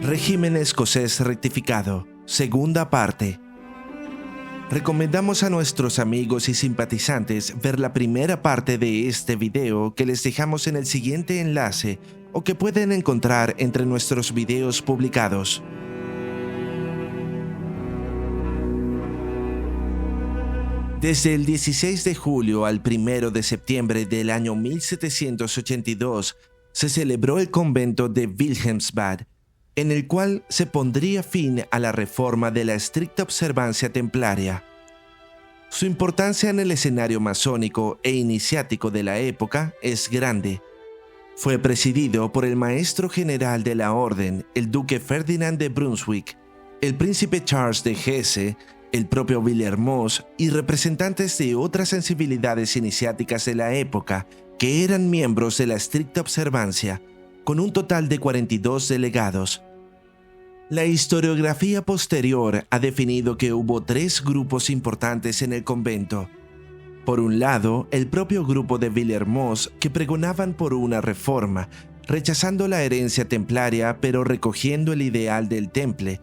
Régimen escocés rectificado, segunda parte. Recomendamos a nuestros amigos y simpatizantes ver la primera parte de este video que les dejamos en el siguiente enlace o que pueden encontrar entre nuestros videos publicados. Desde el 16 de julio al 1 de septiembre del año 1782 se celebró el convento de Wilhelmsbad, en el cual se pondría fin a la reforma de la estricta observancia templaria. Su importancia en el escenario masónico e iniciático de la época es grande. Fue presidido por el maestro general de la orden, el duque Ferdinand de Brunswick, el príncipe Charles de Hesse, el propio Villermoz y representantes de otras sensibilidades iniciáticas de la época que eran miembros de la estricta observancia, con un total de 42 delegados. La historiografía posterior ha definido que hubo tres grupos importantes en el convento. Por un lado, el propio grupo de Villermoz, que pregonaban por una reforma, rechazando la herencia templaria pero recogiendo el ideal del temple,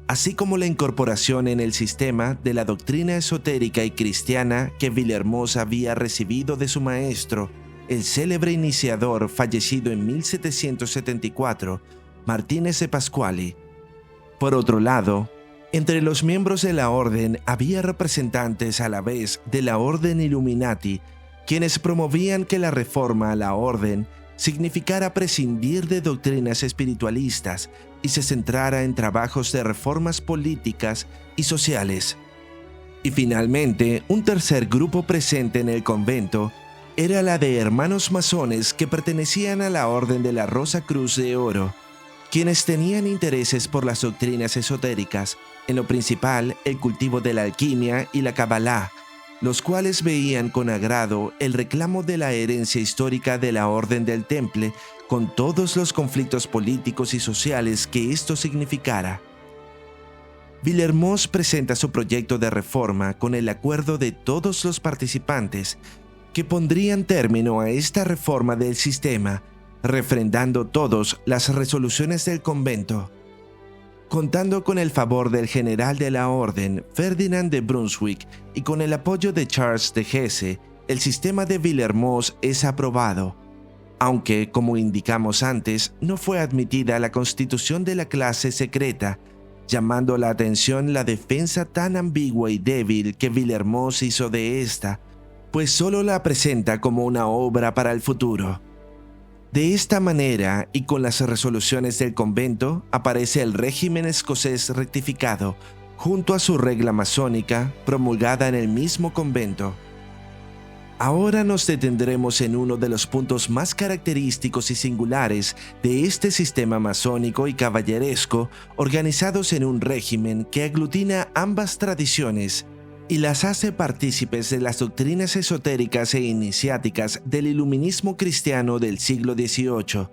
así como la incorporación en el sistema de la doctrina esotérica y cristiana que Villermoz había recibido de su maestro, el célebre iniciador fallecido en 1774, Martínez de Pasquali. Por otro lado, entre los miembros de la orden había representantes a la vez de la orden Illuminati, quienes promovían que la reforma a la orden significara prescindir de doctrinas espiritualistas y se centrara en trabajos de reformas políticas y sociales. Y finalmente, un tercer grupo presente en el convento era la de hermanos masones que pertenecían a la Orden de la Rosa Cruz de Oro, quienes tenían intereses por las doctrinas esotéricas, en lo principal el cultivo de la alquimia y la cabalá, los cuales veían con agrado el reclamo de la herencia histórica de la Orden del Temple con todos los conflictos políticos y sociales que esto significara. Villermoz presenta su proyecto de reforma con el acuerdo de todos los participantes que pondrían término a esta reforma del sistema, refrendando todos las resoluciones del convento. Contando con el favor del general de la orden, Ferdinand de Brunswick, y con el apoyo de Charles de Hesse, el sistema de Villermoz es aprobado, aunque, como indicamos antes, no fue admitida la constitución de la clase secreta, llamando la atención la defensa tan ambigua y débil que Villermoz hizo de esta, pues solo la presenta como una obra para el futuro. De esta manera, y con las resoluciones del convento, aparece el régimen escocés rectificado, junto a su regla masónica, promulgada en el mismo convento. Ahora nos detendremos en uno de los puntos más característicos y singulares de este sistema masónico y caballeresco, organizados en un régimen que aglutina ambas tradiciones y las hace partícipes de las doctrinas esotéricas e iniciáticas del iluminismo cristiano del siglo XVIII,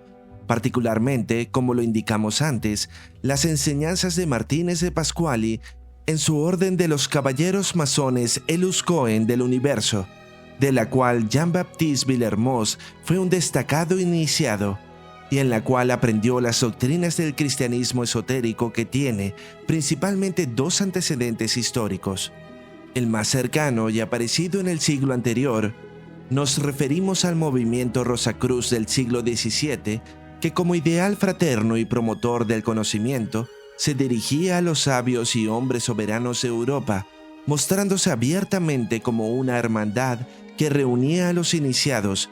particularmente, como lo indicamos antes, las enseñanzas de Martínez de Pasquali en su orden de los caballeros masones Elus Cohen del Universo, de la cual Jean-Baptiste Villermoz fue un destacado iniciado, y en la cual aprendió las doctrinas del cristianismo esotérico que tiene principalmente dos antecedentes históricos. El más cercano y aparecido en el siglo anterior, nos referimos al movimiento Rosacruz del siglo XVII, que como ideal fraterno y promotor del conocimiento, se dirigía a los sabios y hombres soberanos de Europa, mostrándose abiertamente como una hermandad que reunía a los iniciados.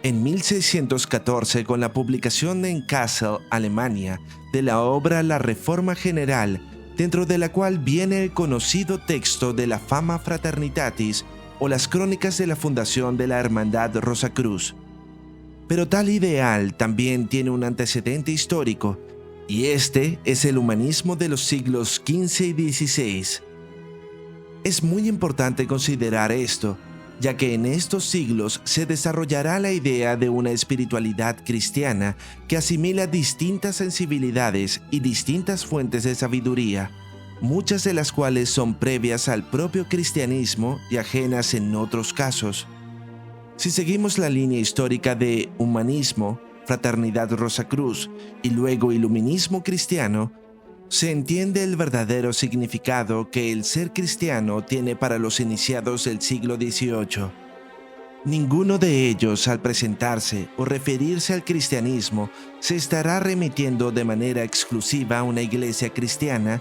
En 1614, con la publicación en Kassel, Alemania, de la obra La Reforma General, dentro de la cual viene el conocido texto de la Fama Fraternitatis o las crónicas de la fundación de la Hermandad Rosacruz. Pero tal ideal también tiene un antecedente histórico, y este es el humanismo de los siglos XV y XVI. Es muy importante considerar esto, ya que en estos siglos se desarrollará la idea de una espiritualidad cristiana que asimila distintas sensibilidades y distintas fuentes de sabiduría, muchas de las cuales son previas al propio cristianismo y ajenas en otros casos. Si seguimos la línea histórica de humanismo, Fraternidad Rosacruz y luego Iluminismo cristiano, se entiende el verdadero significado que el ser cristiano tiene para los iniciados del siglo XVIII. Ninguno de ellos, al presentarse o referirse al cristianismo, se estará remitiendo de manera exclusiva a una iglesia cristiana,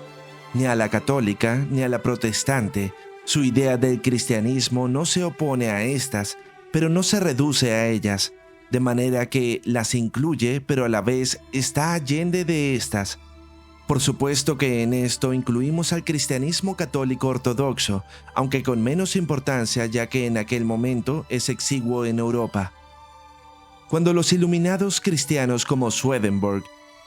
ni a la católica ni a la protestante. Su idea del cristianismo no se opone a estas, pero no se reduce a ellas, de manera que las incluye, pero a la vez está allende de estas. Por supuesto que en esto incluimos al cristianismo católico ortodoxo, aunque con menos importancia ya que en aquel momento es exiguo en Europa. Cuando los iluminados cristianos como Swedenborg,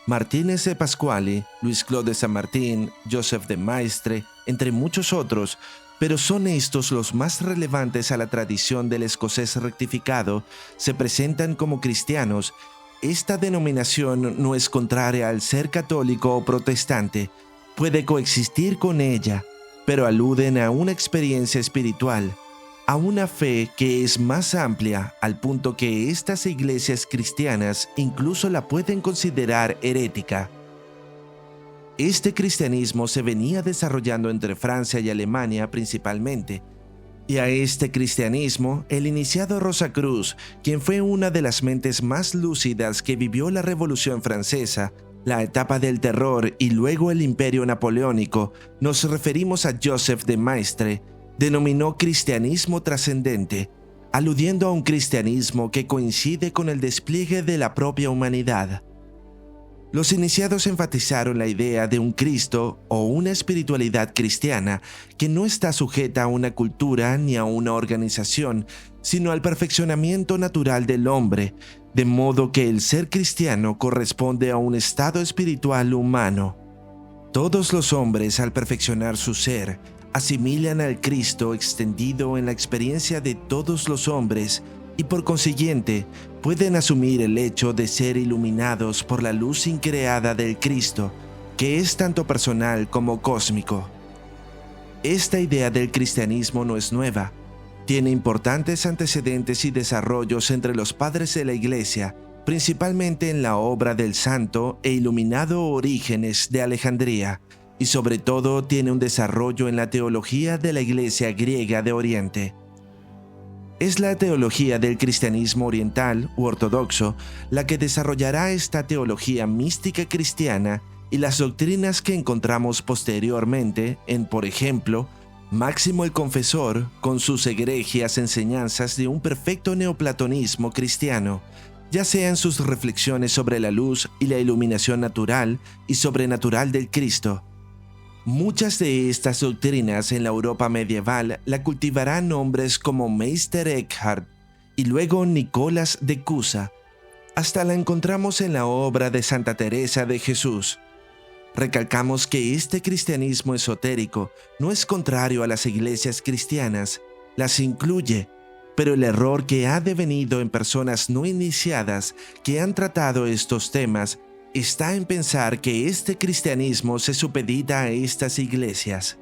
Martínez de Pasquale, Luis Claude de San Martín, Joseph de Maistre, entre muchos otros, pero son estos los más relevantes a la tradición del escocés rectificado, se presentan como cristianos. Esta denominación no es contraria al ser católico o protestante, puede coexistir con ella, pero aluden a una experiencia espiritual, a una fe que es más amplia al punto que estas iglesias cristianas incluso la pueden considerar herética. Este cristianismo se venía desarrollando entre Francia y Alemania principalmente, y a este cristianismo, el iniciado Rosacruz, quien fue una de las mentes más lúcidas que vivió la Revolución Francesa, la etapa del terror y luego el Imperio Napoleónico, nos referimos a Joseph de Maistre, denominó cristianismo trascendente, aludiendo a un cristianismo que coincide con el despliegue de la propia humanidad. Los iniciados enfatizaron la idea de un Cristo o una espiritualidad cristiana que no está sujeta a una cultura ni a una organización, sino al perfeccionamiento natural del hombre, de modo que el ser cristiano corresponde a un estado espiritual humano. Todos los hombres, al perfeccionar su ser, asimilan al Cristo extendido en la experiencia de todos los hombres y por consiguiente pueden asumir el hecho de ser iluminados por la luz increada del Cristo, que es tanto personal como cósmico. Esta idea del cristianismo no es nueva, tiene importantes antecedentes y desarrollos entre los padres de la Iglesia, principalmente en la obra del santo e iluminado Orígenes de Alejandría, y sobre todo tiene un desarrollo en la teología de la Iglesia griega de Oriente. Es la teología del cristianismo oriental u ortodoxo la que desarrollará esta teología mística cristiana y las doctrinas que encontramos posteriormente en, por ejemplo, Máximo el Confesor con sus egregias enseñanzas de un perfecto neoplatonismo cristiano, ya sean sus reflexiones sobre la luz y la iluminación natural y sobrenatural del Cristo. Muchas de estas doctrinas en la Europa medieval la cultivarán hombres como Meister Eckhart y luego Nicolás de Cusa. Hasta la encontramos en la obra de Santa Teresa de Jesús. Recalcamos que este cristianismo esotérico no es contrario a las iglesias cristianas, las incluye, pero el error que ha devenido en personas no iniciadas que han tratado estos temas está en pensar que este cristianismo se supedita a estas iglesias.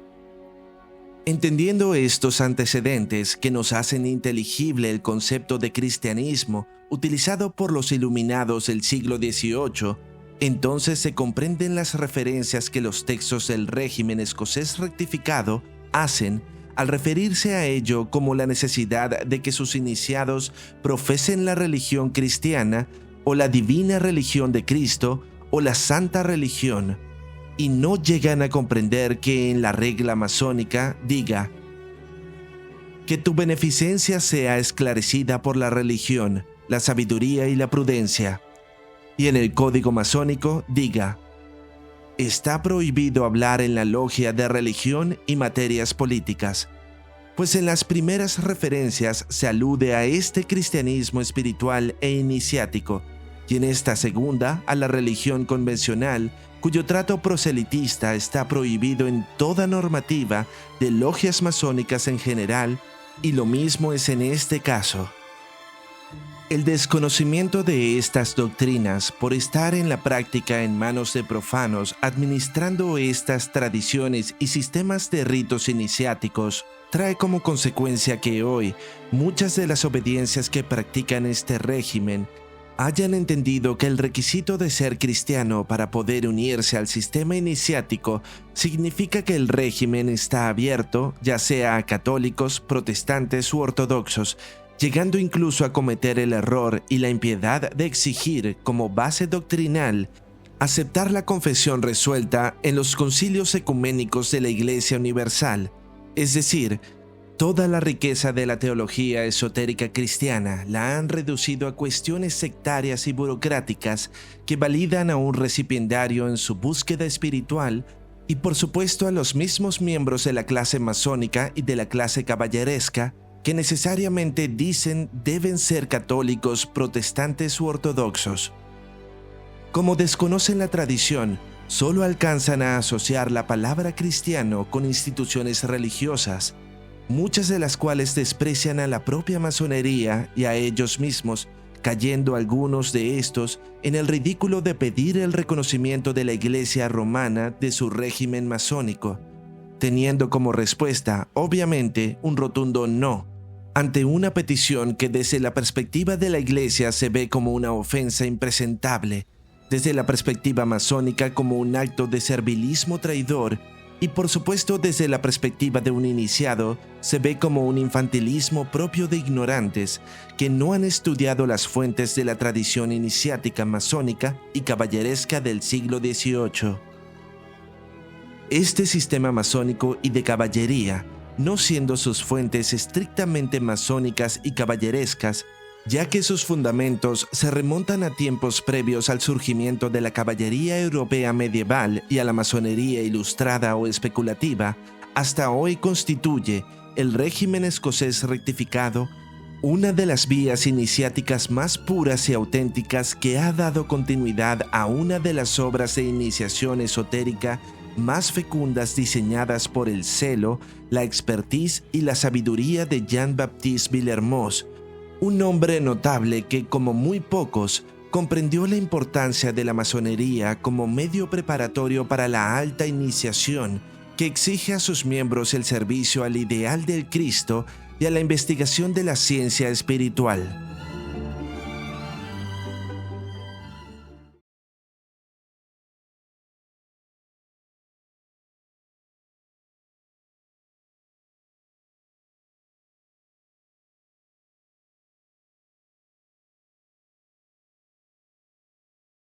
Entendiendo estos antecedentes que nos hacen inteligible el concepto de cristianismo utilizado por los iluminados del siglo XVIII, entonces se comprenden las referencias que los textos del régimen escocés rectificado hacen al referirse a ello como la necesidad de que sus iniciados profesen la religión cristiana o la divina religión de Cristo o la santa religión, y no llegan a comprender que en la regla masónica diga que tu beneficencia sea esclarecida por la religión, la sabiduría y la prudencia, y en el código masónico diga está prohibido hablar en la logia de religión y materias políticas, pues en las primeras referencias se alude a este cristianismo espiritual e iniciático, y en esta segunda a la religión convencional, cuyo trato proselitista está prohibido en toda normativa de logias masónicas en general, y lo mismo es en este caso. El desconocimiento de estas doctrinas por estar en la práctica en manos de profanos administrando estas tradiciones y sistemas de ritos iniciáticos trae como consecuencia que hoy muchas de las obediencias que practican este régimen hayan entendido que el requisito de ser cristiano para poder unirse al sistema iniciático significa que el régimen está abierto, ya sea a católicos, protestantes u ortodoxos, llegando incluso a cometer el error y la impiedad de exigir como base doctrinal aceptar la confesión resuelta en los concilios ecuménicos de la Iglesia Universal, es decir, toda la riqueza de la teología esotérica cristiana la han reducido a cuestiones sectarias y burocráticas que validan a un recipiendario en su búsqueda espiritual y por supuesto a los mismos miembros de la clase masónica y de la clase caballeresca que necesariamente dicen deben ser católicos, protestantes u ortodoxos. Como desconocen la tradición, solo alcanzan a asociar la palabra cristiano con instituciones religiosas, muchas de las cuales desprecian a la propia masonería y a ellos mismos, cayendo algunos de estos en el ridículo de pedir el reconocimiento de la Iglesia romana de su régimen masónico, teniendo como respuesta, obviamente, un rotundo no, ante una petición que desde la perspectiva de la Iglesia se ve como una ofensa impresentable, desde la perspectiva masónica como un acto de servilismo traidor, y por supuesto desde la perspectiva de un iniciado se ve como un infantilismo propio de ignorantes que no han estudiado las fuentes de la tradición iniciática masónica y caballeresca del siglo XVIII. Este sistema masónico y de caballería, no siendo sus fuentes estrictamente masónicas y caballerescas, ya que sus fundamentos se remontan a tiempos previos al surgimiento de la caballería europea medieval y a la masonería ilustrada o especulativa, hasta hoy constituye el régimen escocés rectificado una de las vías iniciáticas más puras y auténticas que ha dado continuidad a una de las obras de iniciación esotérica más fecundas diseñadas por el celo, la expertise y la sabiduría de Jean-Baptiste Villermoz, un hombre notable que, como muy pocos, comprendió la importancia de la masonería como medio preparatorio para la alta iniciación que exige a sus miembros el servicio al ideal del Cristo y a la investigación de la ciencia espiritual.